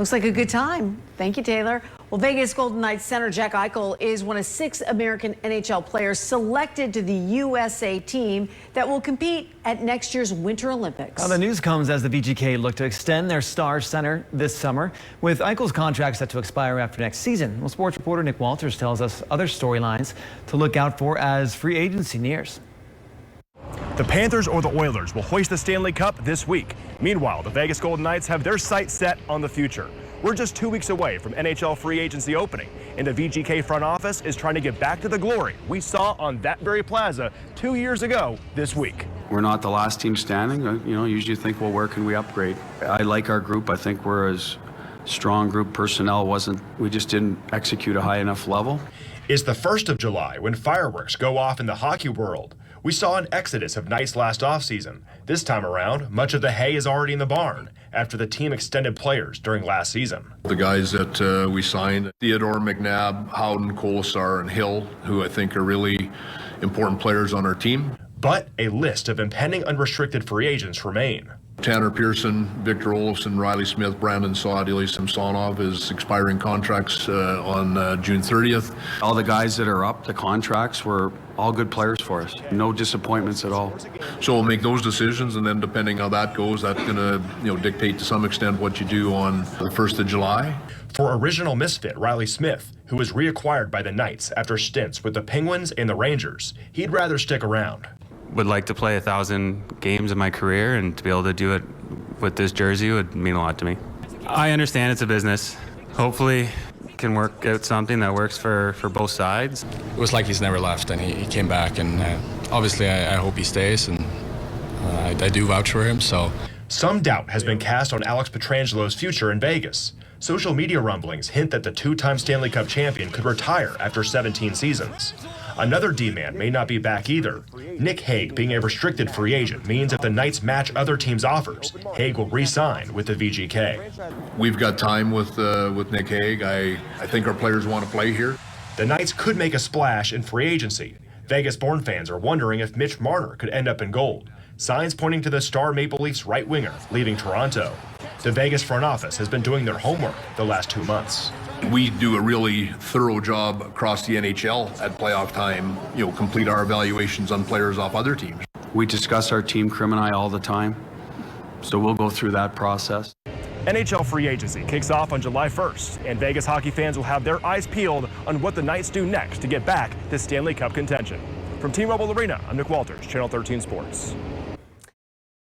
Looks like a good time. Thank you, Taylor. Well, Vegas Golden Knights center Jack Eichel is one of 6 American NHL players selected to the USA team that will compete at next year's Winter Olympics. Now, the news comes as the VGK look to extend their star center this summer, with Eichel's contract set to expire after next season. Well, sports reporter Nick Walters tells us other storylines to look out for as free agency nears. The Panthers or the Oilers will hoist the Stanley Cup this week. Meanwhile, the Vegas Golden Knights have their sights set on the future. We're just 2 weeks away from NHL free agency opening, and the VGK front office is trying to get back to the glory we saw on that very plaza 2 years ago this week. We're not the last team standing. Usually think, well, where can we upgrade? I like our group. I think we're as strong group. Personnel we just didn't execute a high enough level. It's the 1st of July when fireworks go off in the hockey world. We saw an exodus of Knights last offseason. This time around, much of the hay is already in the barn after the team extended players during last season. The guys that we signed, Theodore, McNabb, Howden, Kolesar, and Hill, who I think are really important players on our team. But a list of impending unrestricted free agents remain. Tanner Pearson, Victor Olofsson, Reilly Smith, Brandon Saad, Ilya Samsonov is expiring contracts on June 30th. All the guys that are up, the contracts were all good players for us. No disappointments at all. So we'll make those decisions, and then depending how that goes, that's going to dictate to some extent what you do on the 1st of July. For original misfit Reilly Smith, who was reacquired by the Knights after stints with the Penguins and the Rangers, he'd rather stick around. Would like to play 1,000 games in my career, and to be able to do it with this jersey would mean a lot to me. I understand it's a business. Hopefully can work out something that works for both sides. It was like he's never left, and he came back, and obviously I hope he stays, and I do vouch for him. So some doubt has been cast on Alex Pietrangelo's future in Vegas. Social media rumblings hint that the 2-time Stanley Cup champion could retire after 17 seasons. Another D-man may not be back either. Nic Hague being a restricted free agent means if the Knights match other teams' offers, Hague will re-sign with the VGK. We've got time with Nic Hague. I think our players want to play here. The Knights could make a splash in free agency. Vegas-born fans are wondering if Mitch Marner could end up in gold. Signs pointing to the star Maple Leafs right winger leaving Toronto. The Vegas front office has been doing their homework the last 2 months. We do a really thorough job across the NHL at playoff time, complete our evaluations on players off other teams. We discuss our team, Crim and I, all the time, so we'll go through that process. NHL free agency kicks off on July 1st, and Vegas hockey fans will have their eyes peeled on what the Knights do next to get back to Stanley Cup contention. From T-Mobile Arena, I'm Nick Walters, Channel 13 Sports.